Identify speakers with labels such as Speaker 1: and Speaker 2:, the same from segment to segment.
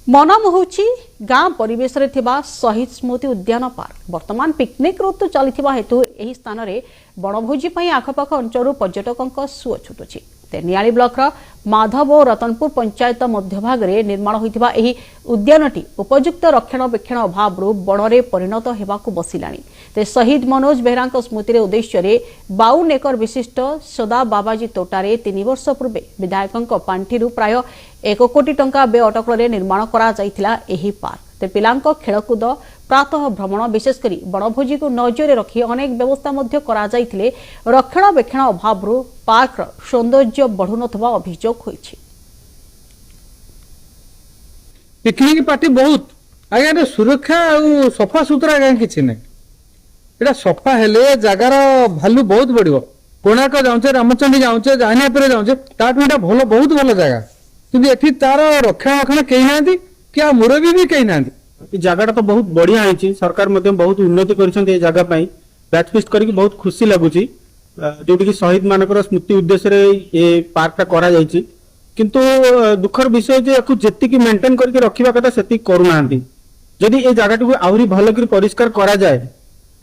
Speaker 1: मन मोहुची गाँ परिवेश रे थिबा शहीद स्मृति उद्यान पार्क वर्तमान पिकनिक ऋतु चलथिबा हेतु एही स्थान रे बनभोजी पई आखपाख अंचल पर्यटकों सुओ छुटुछि। तेनियाली ब्लॉक माधव और रतनपुर पंचायत मध्यभाग रे निर्माण होइथिबा एही उद्यानटी उपयुक्त रक्षणाबेक्षण अभाव बणरे परिणत हेबाकु बसिलाणी। ते शहीद मनोज बेहरा स्मृति उद्देश्य 52 एकर विशिष्ट सदा बाबाजी तोटारे 3 वर्ष पूर्वे विधायकों पांठिरु प्राय 1 कोटी टंका व्यय अटकल निर्माण करा जाइथिला एही पार्क। ते पिलांको खेलकूद प्रातः भ्रमण विशेषकर बनभोजी को नजर रखी अनेक व्यवस्था मध्य करा जाइथिले रक्षणाबेक्षण अभाव पार्क सौंदर्य बढ़ु नथबा अभियोग होइछि।
Speaker 2: पिकनिक पार्टी बहुत आगे सुरक्षा और सफा सुतरा आगे किसी ना एटा सफा हेले जगार भालू बहुत बढ़ियो। कोणार्क जाऊचे रामचंडी जाऊचे जाहिनापुर जाऊचे ताठू एटा भलो बहुत भलो जगह किंतु एठी तार रक्षणाबेक्षण केही नांती क्या मुरबी भी कही ना
Speaker 3: जगह तो बहुत बढ़िया है। सरकार बहुत उन्नति कर जगह बैच फिस्ट करके बहुत खुशी लगुच जो शहीद मानकर स्मृति उद्देश्य ये पार्कटा करा जायछि। किंतु दुखर विषय जे जी मेंटेन करके रखा कथा से करूना। जदि ये जगह आहरी भल कर परिष्कार करा जाए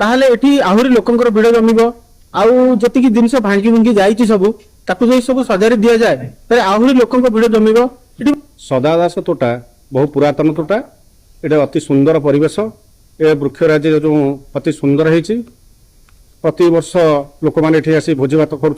Speaker 3: ताहले एठी आहरी लोकंकर भिड़ जमिबो आउ जति जिनस भांगी भुंगी जाइछि सबु ताकु जे सब सजारी दिया जाए तारे आहरी लोकंकर भिड़ जमिबो। एठी
Speaker 4: सदादास तोटा बहुत पुरातन तोटा ये अति सुंदर परिवेश ए वृक्षराज जो अति सुंदर है प्रति वर्ष लोक मैंने भोजी भात कर।